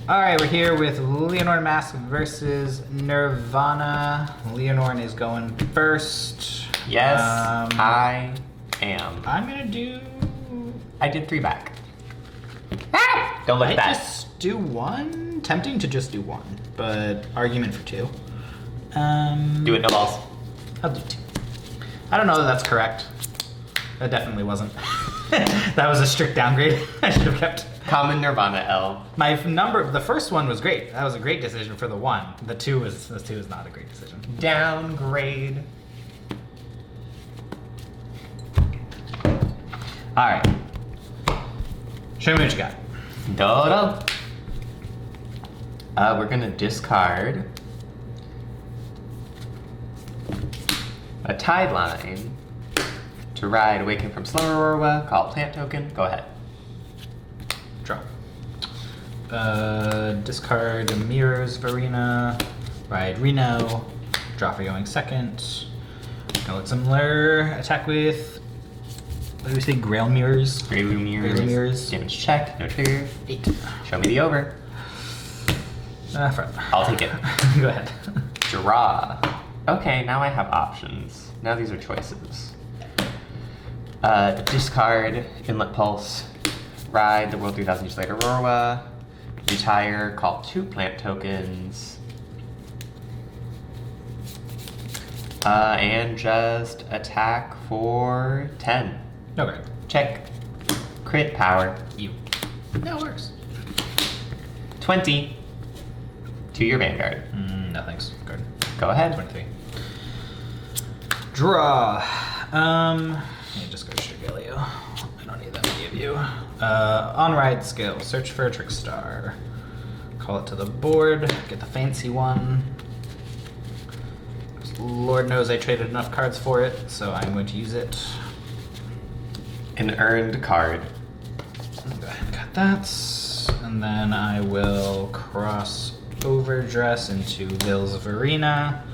Alright, we're here with Lianorn Masque versus Nirvana. Lianorn is going first. Yes, I am. I'm gonna do... I did 3 back. Ah! Don't look at that. Just do 1? Tempting to just do 1, but argument for 2. Do it, no balls. I'll do 2. I don't know that that's correct. That definitely wasn't. That was a strict downgrade. I should have kept... Common Nirvana L. My number, the first one was great. That was a great decision for the 1. The 2 is not a great decision. Downgrade. All right. Show me what you got. Dodo. We're gonna discard a tide line to ride Awaken from Slumber Aurora, call plant token. Go ahead. Draw. Discard Mirrors Verena, ride Reno, draw for going second. Gonna look similar, attack with, what do we say, Grail Mirrors? Grail Mirrors. Grail Mirrors. Damage check, no trigger. 8. Show me the over. Front. I'll take it. Go ahead. Draw. Okay, now I have options. Now these are choices. Discard Inlet Pulse, ride the World 3000 Years Later Aurora, retire, call 2 plant tokens, and just attack for 10. Okay. Check. Crit power. You. That works. 20 to your Vanguard. No thanks. Good. Go ahead. 23. Draw. Yeah, just go Shigaleo. I don't need that many of you. On ride skill, search for a trick star. Call it to the board, get the fancy one. Lord knows I traded enough cards for it, so I'm going to use it. An earned card. Go ahead and got that. And then I will cross Overdress into Vils Verena.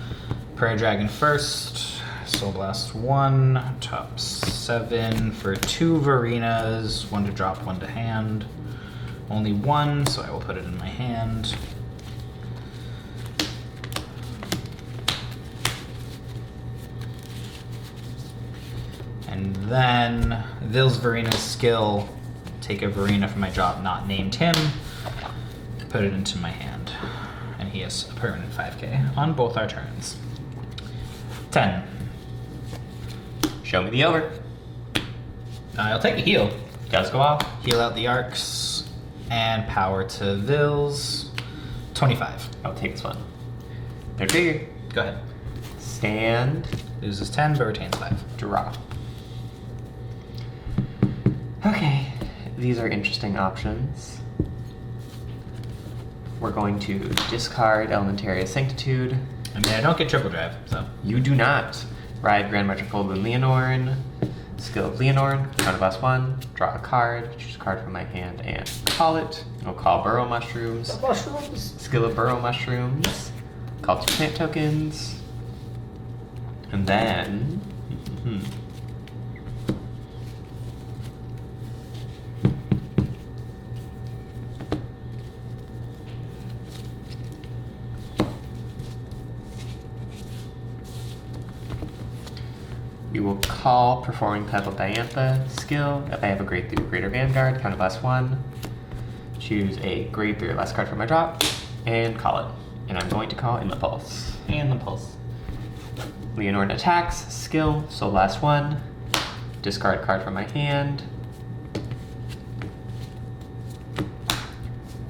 Prayer Dragon first. Soul Blast 1, top 7 for 2 Verenas, 1 to drop, 1 to hand. Only 1, so I will put it in my hand. And then Vils Verena's skill, take a Verena from my drop not named him, put it into my hand. And he has a permanent 5k on both our turns. 10. Show me the over. I'll take a heal. Does go off. Heal out the arcs and power to Vils. 25. I'll take this one. No trigger. Go ahead. Stand. Loses 10 but retains 5. Draw. Okay, these are interesting options. We're going to discard Elementaria Sanctitude. I mean, I don't get triple drive, so. You do not. Ride Grand Metropolitan Lianorn. Skill of Lianorn. Counterblast 1. Draw a card. Choose a card from my hand and call it. We'll call Burrow Mushrooms. Mushrooms. Skill of Burrow Mushrooms. Call 2 plant tokens. And then... We will call Performing Petal Diantha skill. If I have a grade 3 or greater Vanguard, counterblast 1. Choose a grade 3 or less card from my drop, and call it. And I'm going to call in the Pulse. And the pulse. Lianorn attacks, skill, Soul Blast 1. Discard card from my hand.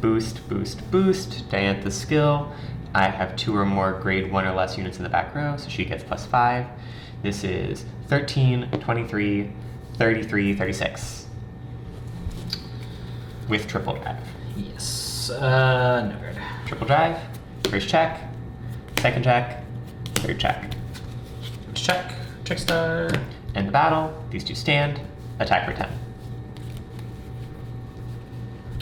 Boost, boost, boost. Diantha's skill. I have 2 or more grade 1 or less units in the back row, so she gets +5. This is 13, 23, 33, 36. With triple drive. Yes. No good. Triple drive. First check. Second check. Third check. Check. Trick star. End the battle. These 2 stand. Attack for 10.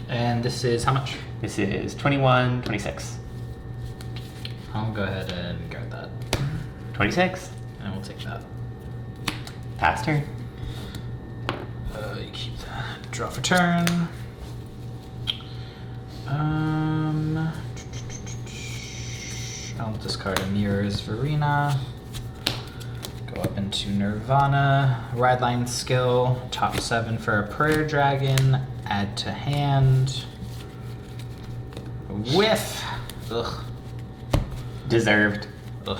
And this is how much? This is 21, 26. I'll go ahead and guard that. 26. And we'll take that. Pass turn. You keep that. Draw for turn. discard a Mirror's Verena. Go up into Nirvana. Ride line skill. Top 7 for a Prayer Dragon. Add to hand. Whiff! Ugh. Deserved. Ugh.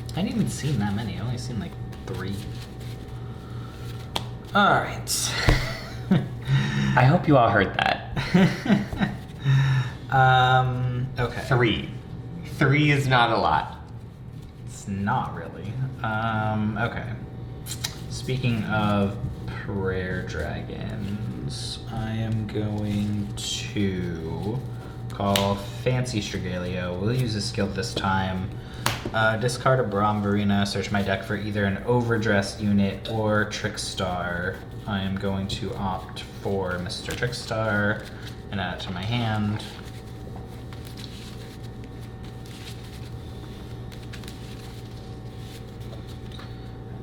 I hadn't even seen that many. I only seen like 3. Alright. I hope you all heard that. Okay. 3. 3 is not a lot. It's not really. Okay. Speaking of Prayer Dragons, I am going to call Fancy Strigalio. We'll use a skill this time. Discard a Braum Verena, search my deck for either an Overdressed unit or Trickstar. I am going to opt for Mr. Trickstar and add it to my hand.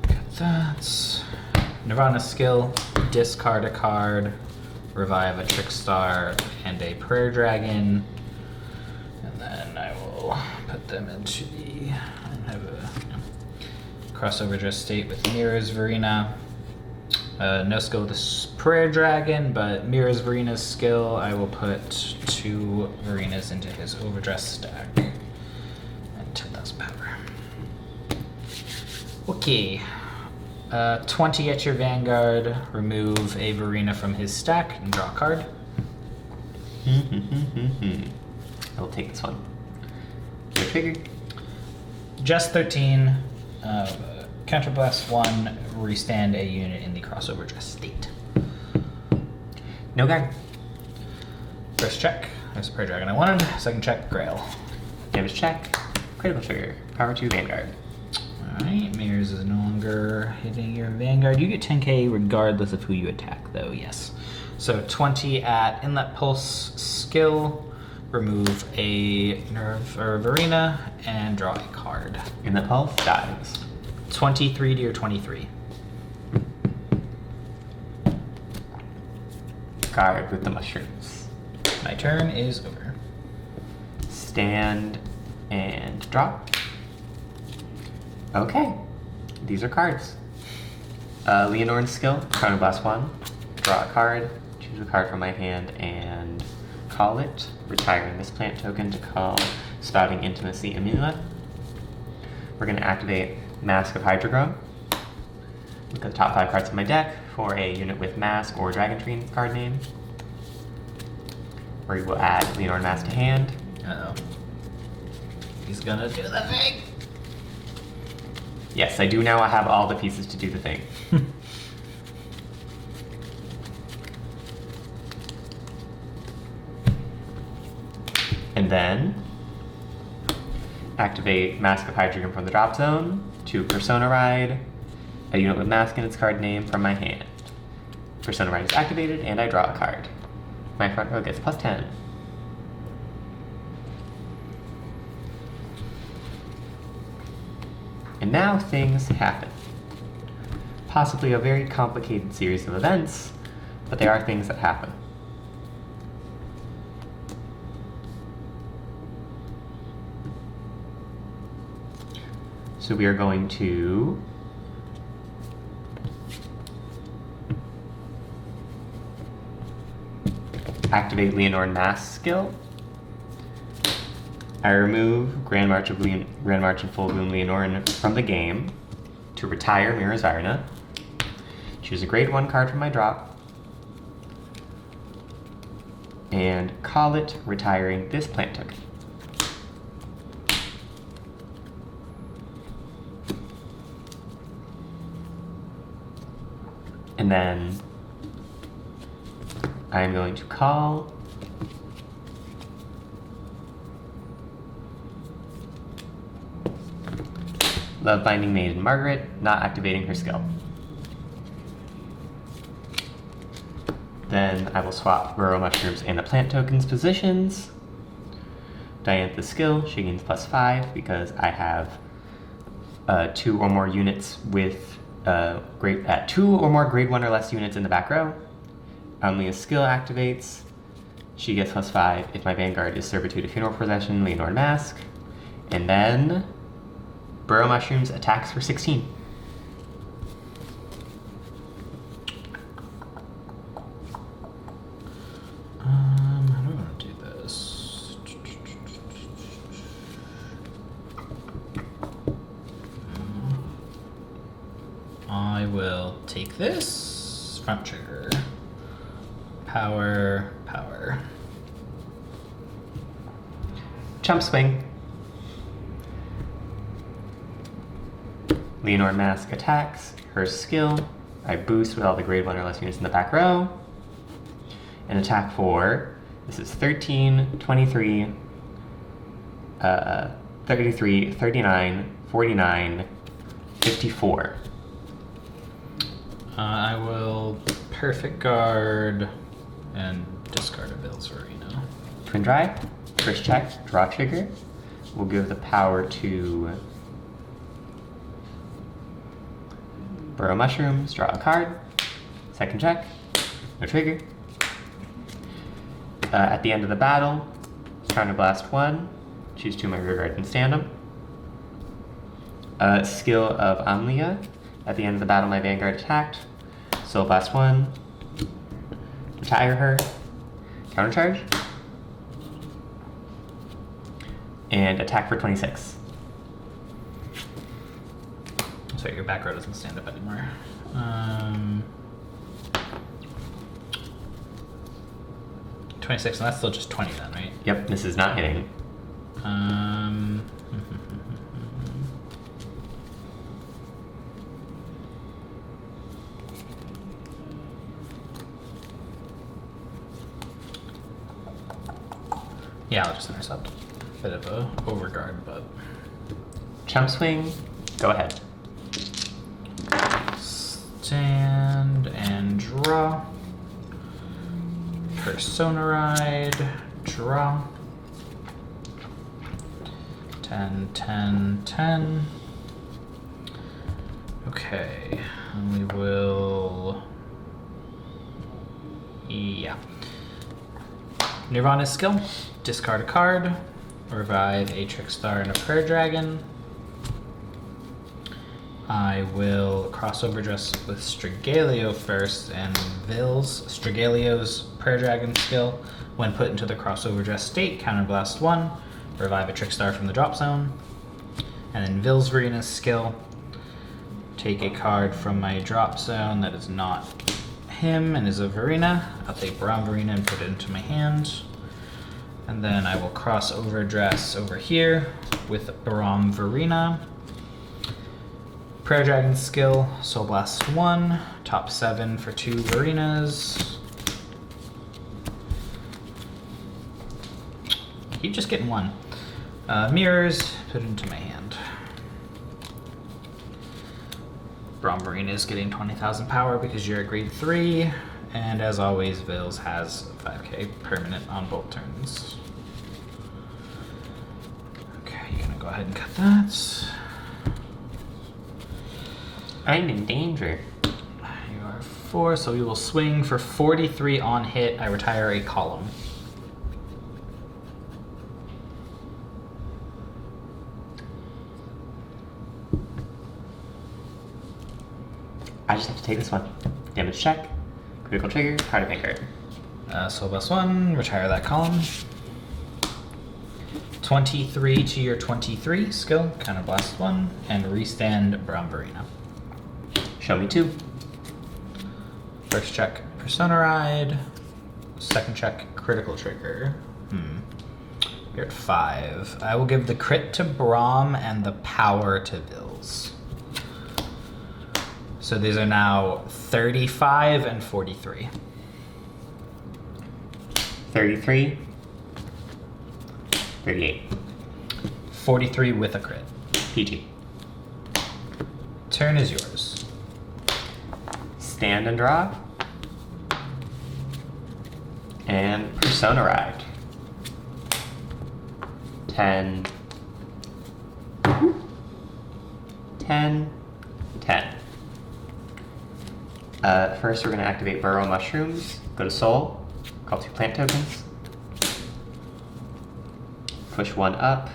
Got that. Nirvana skill, discard a card, revive a Trickstar and a Prayer Dragon. And then I will put them into the, I have a crossover just state with Mirror's Verena. No skill with this Prayer Dragon, but Mirror's Verena's skill, I will put 2 Verenas into his overdressed stack. And 10,000 power. Okay. 20 at your Vanguard, remove a Verena from his stack and draw a card. I will take this one. Your trigger. Just 13. Counterblast 1, restand a unit in the crossover dress state. No guard. First check, there's a Prayer Dragon I wanted. Second check, Grail. Damage check. Critical trigger. Power 2 Vanguard. Alright, Mirrors is no longer hitting your Vanguard. You get 10k regardless of who you attack, though, yes. So 20 at Inlet Pulse skill, remove a Nerve or Verena, and draw a card. Inlet Pulse dies. 23 to your 23. Guard with the mushrooms. My turn is over. Stand and drop. Okay. These are cards. Lianorn skill, Counterblast 1. Draw a card, choose a card from my hand, and call it. Retiring this plant token to call Spouting Intimacy Amulet. We're going to activate Masque of Hydrogrum. Look at the top 5 cards of my deck for a unit with Masque or Dragon Tree card name. We will add Lianorn Masque to hand. Uh-oh. He's gonna do the thing! Yes, I do now have all the pieces to do the thing. And then activate Masque of Hydrogen from the drop zone to Persona Ride a unit with Masque in its card name from my hand. Persona Ride is activated and I draw a card. My front row gets +10. And now things happen. Possibly a very complicated series of events, but they are things that happen. So we are going to activate Lianorn Masque skill. I remove Grand March and Full Bloom Lianorn from the game to retire Mirror's Verena. Choose a grade 1 card from my drop. And call it, retiring this plant token. And then I'm going to call Love Binding Maiden Margaret, not activating her skill. Then I will swap Burrow Mushrooms and the plant tokens positions. Diantha's skill, she gains +5 because I have 2 or more units with 2 or more grade 1 or less units in the back row. Leah's skill activates. She gets +5 if my Vanguard is Servitude of Funeral Procession, Lianorn, Masque. And then Burrow Mushrooms attacks for 16. How do I want to do this? I will take this. Front trigger. Power. Chump swing. Lianorn Masque attacks. Her skill. I boost with all the grade 1 or less units in the back row. An attack for, this is 13, 23, 33, 39, 49, 54. I will perfect guard and discard a Bill's Arena. Twin Drive. First check, draw trigger. We'll give the power to Burrow Mushrooms, draw a card. Second check, no trigger. At the end of the battle, Counterblast 1, choose 2 of my rear guard and stand them. Skill of Amlia. At the end of the battle, my Vanguard attacked. Soul Blast 1, retire her, countercharge, and attack for 26. Sorry, your back row doesn't stand up anymore. 26, and that's still just 20 then, right? Yep, this is not hitting. Yeah, I'll just intercept. Bit of a overguard, but Chump swing, go ahead. stand and draw. Persona Ride, draw. 10, 10, 10. Okay, and we will. Yeah. Nirvana skill. Discard a card. Revive a Trick Star and a Prayer Dragon. I will crossover dress with Strigalio first, and Vils. Strigalio's Prayer Dragon skill. When put into the crossover dress state, counterblast 1. Revive a Trick Star from the drop zone. And then Vils Verena's skill. Take a card from my drop zone that is not him and is a Verena. I'll take Braum Verena and put it into my hand. And then I will cross over dress over here with Braum Verena. Prayer Dragon skill, Soul Blast 1, top 7 for 2 Verenas. Keep just getting 1. Mirrors, put it into my hand. Braum Verena is getting 20,000 power because you're a grade 3. And as always, Vils has 5k permanent on both turns. Okay, you're gonna go ahead and cut that. I'm in danger. You are 4, so we will swing for 43 on hit. I retire a column. I just have to take this one. Damage check, critical trigger, card of Vanguard. Soul Blast 1, retire that column. 23 to your 23 skill, counterblast 1, and restand Braum Verena. Show me 2. First check, Persona Ride. Second check, critical trigger. You're at 5. I will give the crit to Braum and the power to Vils. So these are now 35 and 43. 33. 38. 43 with a crit. PG. Turn is yours. Stand and draw. And Persona Ride. 10. 10. 10. First we're going to activate Burrow Mushrooms. Go to Soul. Call 2 plant tokens. push 1 up.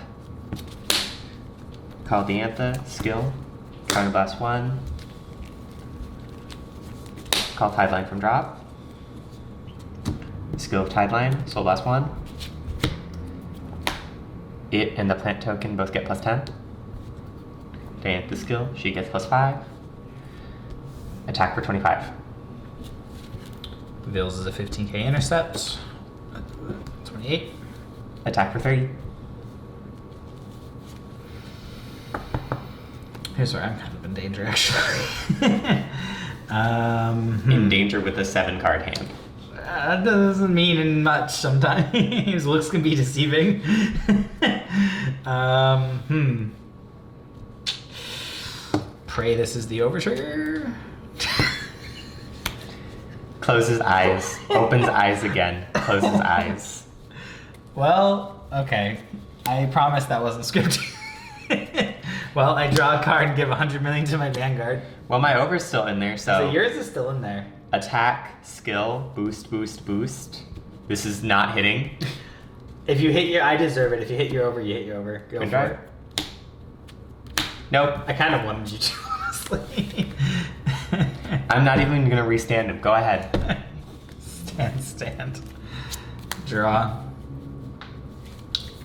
Call Diantha, skill. Counterblast 1. Call Tideline from drop. Skill of Tideline, Soul Blast 1. It and the plant token both get +10. Diantha's skill, she gets +5. Attack for 25. Vils is a 15k intercept. 28. Attack for 30. Here's where I'm kind of in danger, actually. In danger with a 7-card hand. That doesn't mean much sometimes. Looks can be deceiving. Pray this is the overtrigger. Closes eyes. Opens eyes again. Closes eyes. Well, okay. I promise that wasn't scripted. Well, I draw a card and give 100 million to my Vanguard. Well, my over's still in there, so yours is still in there. Attack, skill, boost, boost, boost. This is not hitting. If you hit your, I deserve it. If you hit your over, you hit your over. Go Good for try. it. Nope. I kind of wanted you to, honestly. I'm not even gonna restand him. Go ahead. Stand. Draw.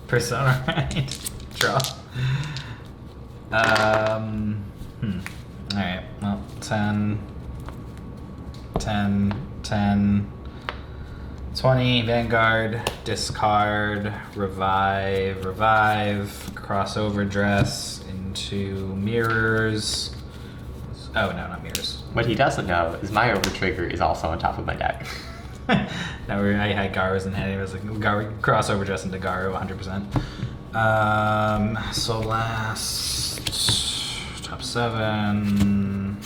Persona, right? Draw. Alright, well, 10, 20, Vanguard, discard, revive, crossover dress into mirrors. Oh, no, not mirrors. What he doesn't know is my overtrigger is also on top of my deck. No, I had Garu's in hand. It was like crossover dress into Garu, 100%. Soul Blast, top 7.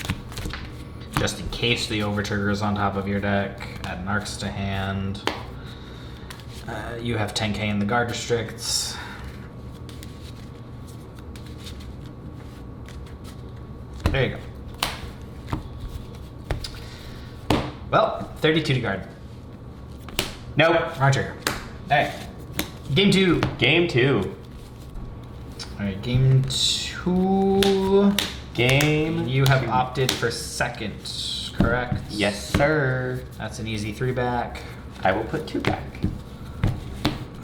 Just in case the overtrigger is on top of your deck, add an Arcs to hand. You have 10k in the guard restricts. There you go. Well, 32 to guard. Nope. Wrong trigger. Alright. Game 2. Game 2. Alright, game 2. Game. You have 2. opted for second, correct? Yes, sir. That's an easy 3 back. I will put 2 back.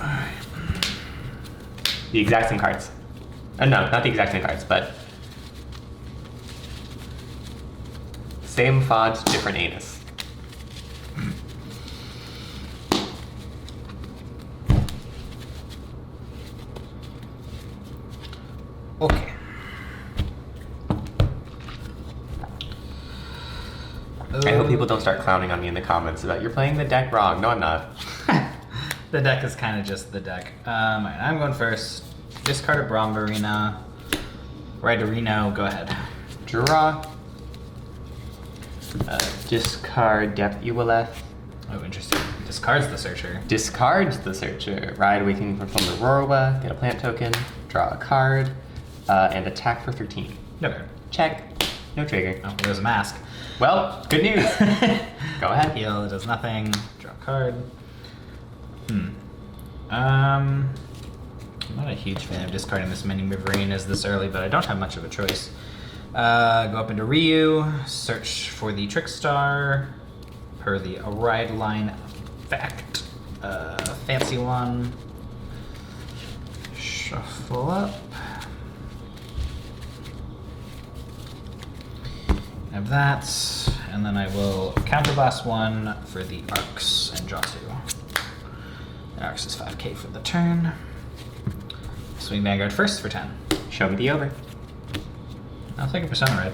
Alright. The exact same cards. No, not the exact same cards, but same font, different anus. Okay. I hope people don't start clowning on me in the comments about you're playing the deck wrong. No, I'm not. The deck is kind of just the deck. Alright, I'm going first. Discard a Braum Arena. Ride to Reno. Go ahead. Draw. Discard Depth Uwaleth. Oh, interesting. Discards the Searcher. Discards the Searcher. Ride Awakening from the Rorwa. Get a plant token. Draw a card. And attack for 13. No card. Check. No trigger. Oh, there's a Masque. Well, good news. Go ahead. Heal, it does nothing. Draw a card. I'm not a huge fan of discarding this many Mivarenas this early, but I don't have much of a choice. Go up into Ryu, search for the Trickstar, per the Ride Line fact. Fancy one. Shuffle up. I have that, and then I will counterblast 1 for the Arcs and draw 2. The Arcs is 5k for the turn. Swing Vanguard first for 10. Show me the over. I'll take a Persona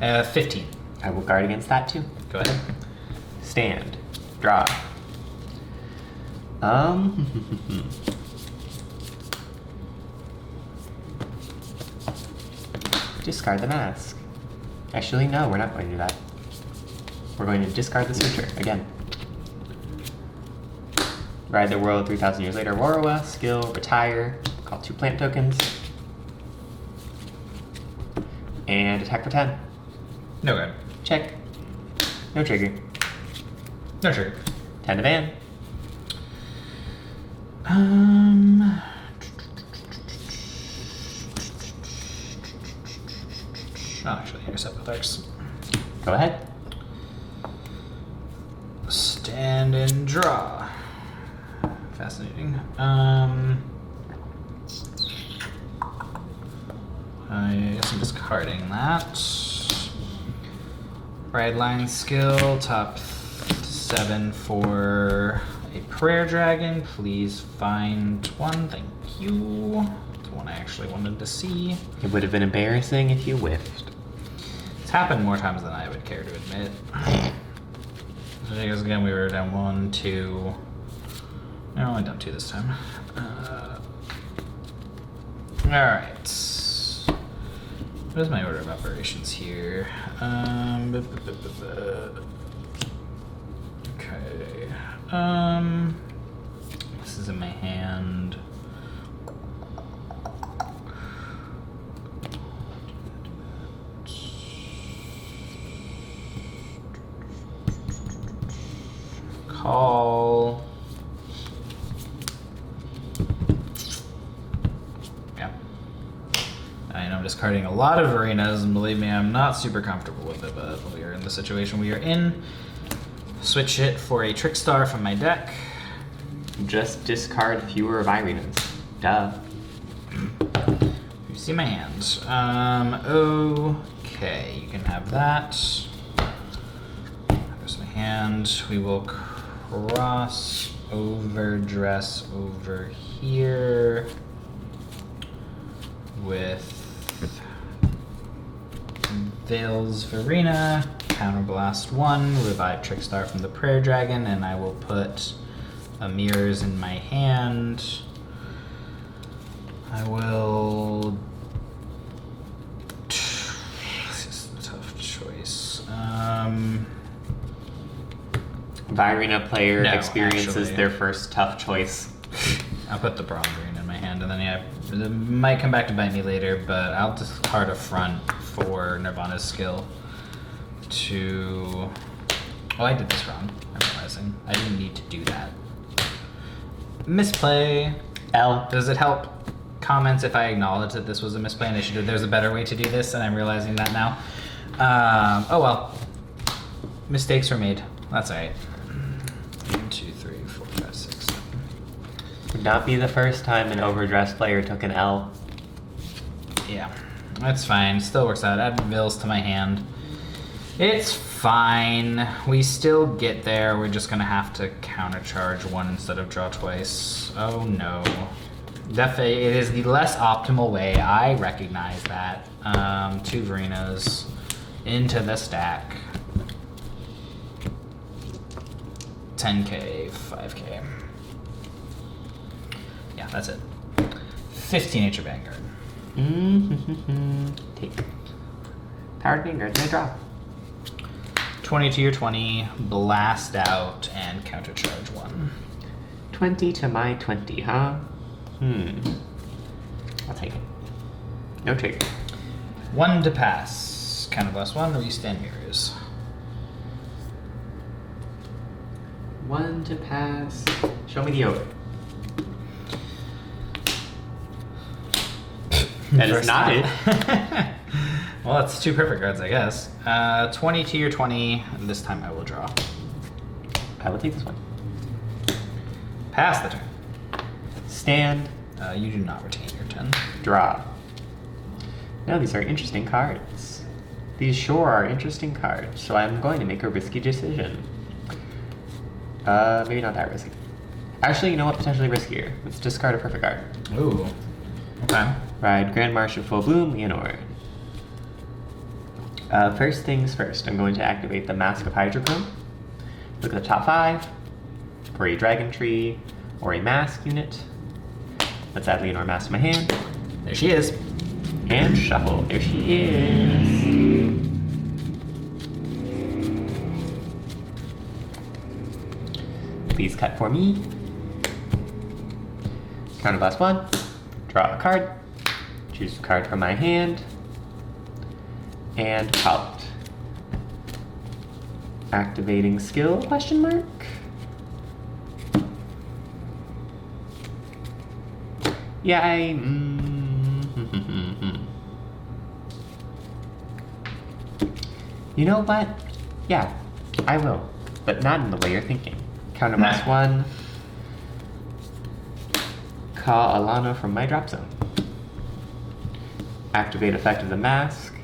Red. 15. I will guard against that too. Go ahead. Stand. Draw. Discard the Masque. Actually, no, we're not going to do that. We're going to discard the Searcher again. Ride the World 3,000 years later. Rorwa, skill, retire. Call 2 plant tokens. And attack for 10. No good. Check. No trigger. No trigger. 10 to van. Not actually, intercept with Arcs. Go ahead. Stand and draw. Fascinating. I guess I'm discarding that. Ride line skill, top 7 for a prayer dragon. Please find one. Thank you. The one I actually wanted to see. It would have been embarrassing if you whiffed. It's happened more times than I would care to admit. So I guess again we were down 1, 2. No, only down 2 this time. Alright. What is my order of operations here? Okay. This is in my hand. Call. Yeah. I know I'm discarding a lot of arenas, and believe me, I'm not super comfortable with it, but we are in the situation we are in. Switch it for a Trick Star from my deck. Just discard fewer of Irenas. Duh. You see my hand. Okay, you can have that. There's my hand. We will cross over, dress over here with Veil's Verena, Counterblast 1, revive Trickstar from the Prayer Dragon, and I will put a Mirrors in my hand. I will. This is a tough choice. Virena player No, experiences actually. their first tough choice. I'll put the Bronze Green in my hand, and then it might come back to bite me later, but I'll discard a front for Nirvana's skill to... Oh, I did this wrong. I'm realizing. I didn't need to do that. Misplay. L. Does it help? Comments if I acknowledge that this was a misplay and there's a better way to do this, and I'm realizing that now. Oh well. Mistakes were made. That's alright. 1, 2, 3, 4, 5, 6, 7. Would not be the first time an overdressed player took an L. Yeah, that's fine. Still works out. Add Vils to my hand. It's fine. We still get there. We're just gonna have to countercharge 1 instead of draw twice. Oh no. Definitely, it is the less optimal way. I recognize that. 2 Verenas into the stack. 10k, 5k. Yeah, that's it. 15 Nature Vanguard. Take. Powered Vanguard, and I draw. 20 to your 20, blast out, and countercharge 1. 20 to my 20, huh? I'll take it. No trigger. 1 to pass. Counterblast 1, restand mirrors. 1 to pass. Show me the over. That is First not time. it. Well, that's 2 perfect cards, I guess. 20 to your 20, and this time I will draw. I will take this one. Pass the turn. Stand. You do not retain your 10. Draw. Now these are interesting cards. These sure are interesting cards, so I'm going to make a risky decision. Maybe not that risky. Actually, you know what? Potentially riskier. Let's discard a perfect card. Ooh. Okay. Ride Grand March of Full Bloom, Lianorn. First things first, I'm going to activate the Masque of Hydrochrome. Look at the top 5 for a Dragon Tree or a Masque unit. Let's add Lianorn Masque to my hand. There she is. And shuffle. There she is. Please cut for me. Counterblast 1. Draw a card. Choose a card from my hand. And call it. Activating skill, question mark? Yeah, You know what? Yeah, I will. But not in the way you're thinking. Counterblast 1. Call Alana from my drop zone. Activate effect of the Masque.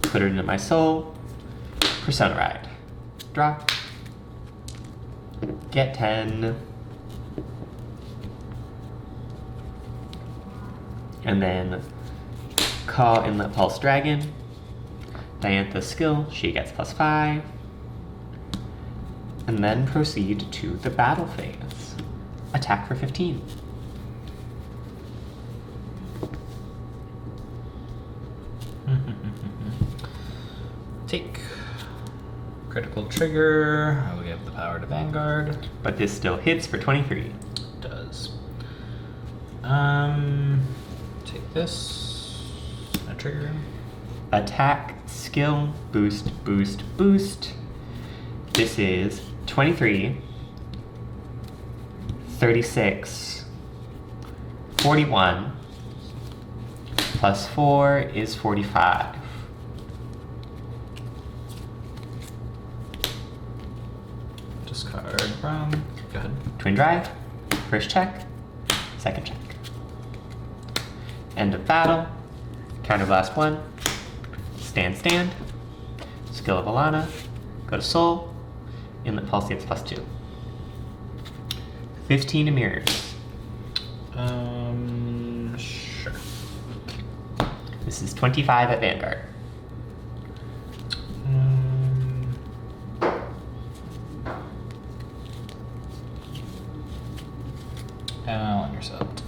Put it into my soul. Persona Ride. Draw. Get 10. And then call Inlet Pulse Dragon. Diantha's skill, she gets +5. And then proceed to the battle phase. Attack for 15. Take. Critical trigger. I will give the power to Vanguard. But this still hits for 23. Does. Take this. A trigger. Attack, skill, boost, boost, boost. This is 23, 36, 41, plus 4 is 45. Discard from. Go ahead. Twin Drive, first check, second check. End of battle, Counterblast 1, stand, skill of Alana, go to Soul, Inlet Pulse gets +2. 15 to mirrors. Sure. This is 25 at Vanguard. I'll intercept.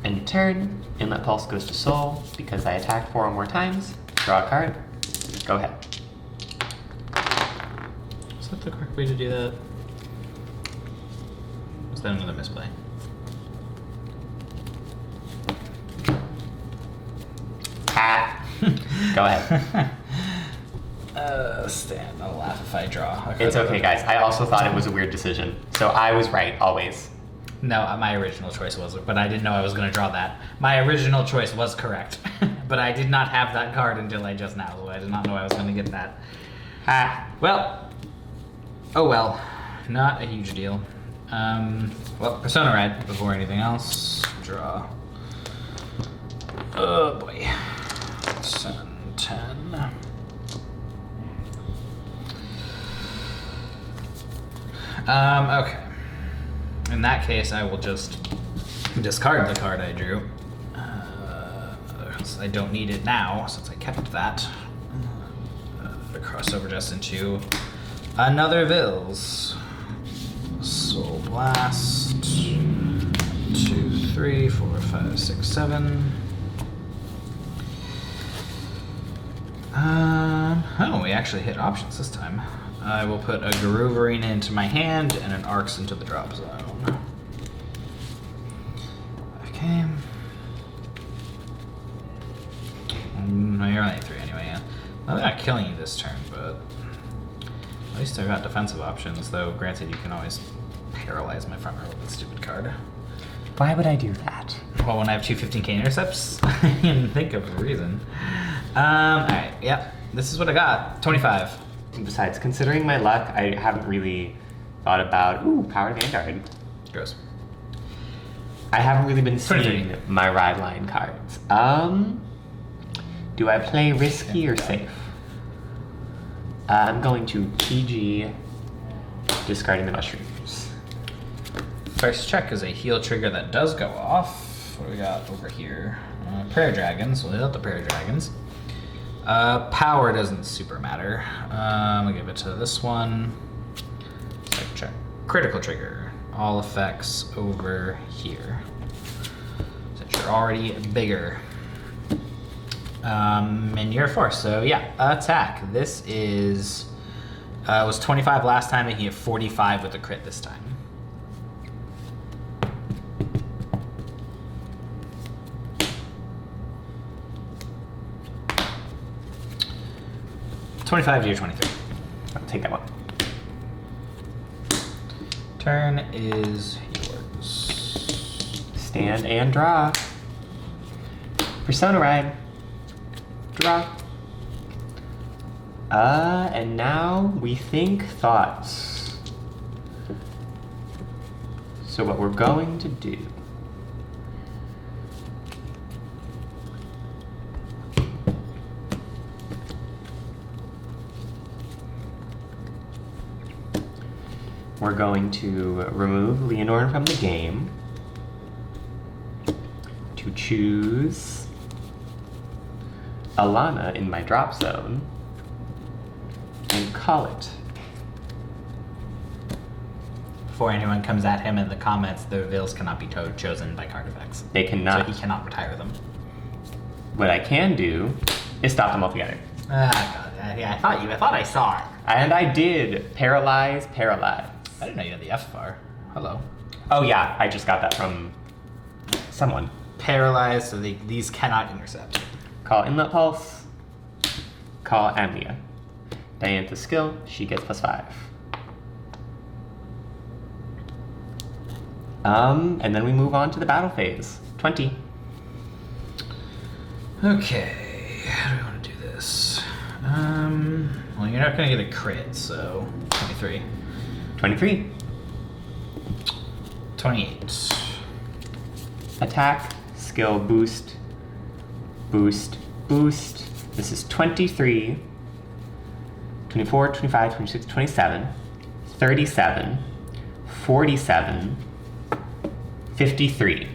End turn, Inlet Pulse goes to Soul, because I attacked 4 or more times. Draw a card. Go ahead. Is that the correct way to do that? Is that another misplay? Ah. Go ahead. Stand. I'll laugh if I draw. Okay. It's okay, guys. I also thought it was a weird decision. So I was right, always. No, my original choice wasn't, but I didn't know I was going to draw that. My original choice was correct, but I did not have that card until I just now, so I did not know I was going to get that. Ha. Well, oh well, not a huge deal. Well, Persona Ride before anything else. Draw. Oh boy. 7, 10. Okay. In that case, I will just discard the card I drew. I don't need it now, since I kept that. Crossover just into another Vils. Soul Blast. 2, 3, 4, 5, 6, 7. Oh, we actually hit options this time. I will put a Garuvarina into my hand and an Arcs into the drop zone. Okay. No, you're only 3 anyway, yeah. Well, they're not killing you this turn, but at least I've got defensive options, though granted you can always paralyze my front row with a stupid card. Why would I do that? Well, when I have two 15k intercepts, I can think of a reason. Alright, yep. This is what I got. 25. Besides, considering my luck, I haven't really thought about, Power Vanguard. Gross. I haven't really been seeing 23. my ride line cards. Do I play risky or safe? I'm going to PG, discarding the mushrooms. First check is a heal trigger that does go off. What do we got over here? Prayer Dragons. We'll hit out the Prayer Dragons. Power doesn't super matter. I'll give it to this one. Second check. Critical trigger. All effects over here. Since you're already bigger. And you're a force, so yeah, attack. This is, was 25 last time, and he hit 45 with a crit this time. $25 to your 23. I'll take that one. Turn is yours. Stand and draw. Persona Ride. Draw. And now we think thoughts. So what we're going to do. We're going to remove Lianorn from the game. To choose Alana in my drop zone. And call it. Before anyone comes at him in the comments, the Vils cannot be chosen by card effects. They cannot. So he cannot retire them. What I can do is stop them altogether. Ah, God. Yeah, I thought I saw it. And I did. Paralyze, paralyze. I didn't know you had the F bar. Hello. Oh yeah, I just got that from someone. Paralyzed, so these cannot intercept. Call Inlet Pulse. Call Amnia. Diantha's skill, she gets +5. And then we move on to the battle phase. 20. Okay, how do we want to do this? Well, you're not going to get a crit, so 23. 23. 28. Attack, skill, boost, boost, boost. This is 23, 24, 25, 26, 27, 37, 47, 53.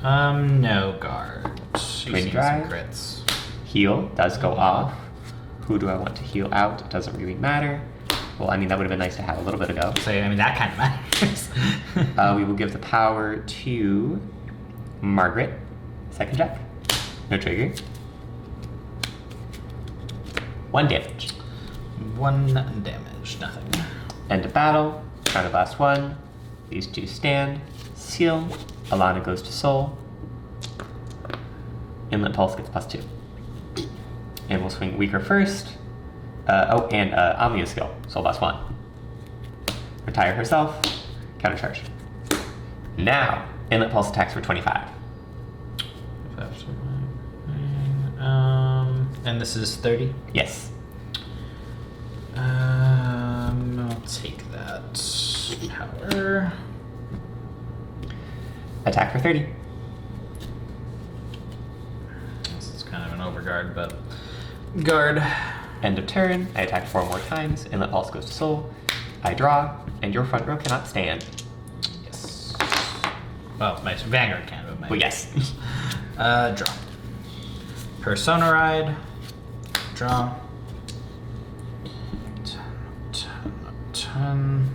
No guard. Twin drive. Crits. Heal does go off. Who do I want to heal out? It doesn't really matter. Well, I mean, that would have been nice to have a little bit ago. So, I mean, that kind of matters. We will give the power to Margaret. Second check. No trigger. 1 damage. 1 damage, nothing. End of battle. Round of last one. These two stand. Seal. Alana goes to Soul. Inlet Pulse gets +2. And we'll swing weaker first. And Omnia skill. Soul +1. Retire herself. Countercharge. Now, Inlet Pulse attacks for 25. And this is 30? Yes. I'll take that. Power. Attack for 30. This is kind of an overguard, but guard. End of turn. I attack 4 more times. Inlet Pulse goes to Soul. I draw, and your front row cannot stand. Yes. Well, my Vanguard can, but my... Well, yes. Draw. Persona Ride. Draw. 10.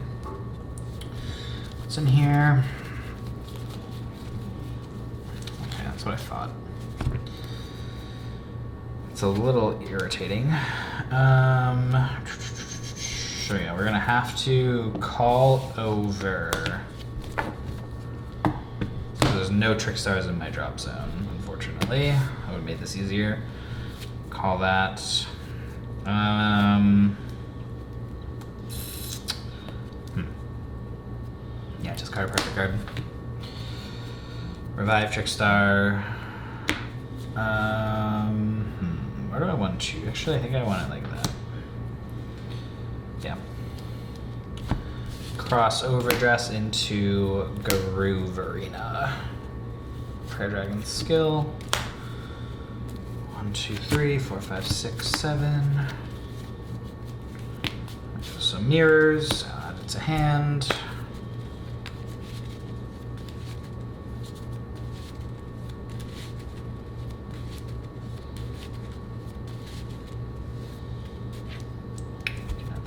What's in here? Okay, that's what I thought. It's a little irritating. So yeah, we're gonna have to call over. There's no trick stars in my drop zone, unfortunately. I would have made this easier. Call that. Yeah, just card a perfect card. Revive Trickstar. Where do I want to? Actually, I think I want it like that. Yeah. Cross Overdress into Grooverina. Prayer Dragon skill. 1, 2, 3, 4, 5, 6, 7. Some mirrors. Add it to hand.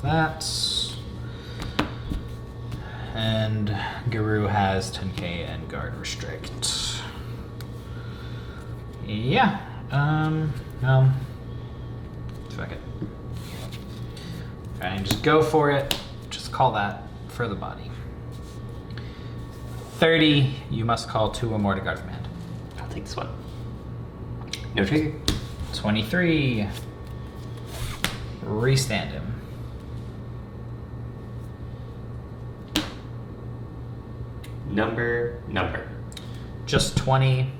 That. And Guru has 10k and guard restrict. Yeah. No. Fuck it. Fine, just go for it. Just call that for the body. 30, you must call 2 or more to guard command. I'll take this one. No trigger. 23. Restand him. Number. Just 20.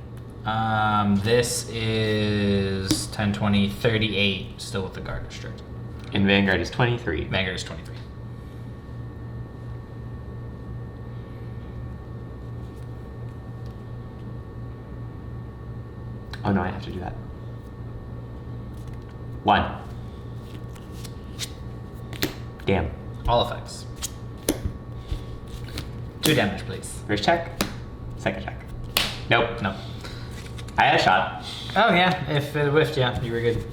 This is 10, 20, 38, still with the guard restrict. And Vanguard is 23. Vanguard is 23. Oh no, I have to do that. 1. Damn. All effects. 2 damage, please. First check. Second check. Nope. No. I had a shot. Oh yeah, if it whiffed, yeah, you were good.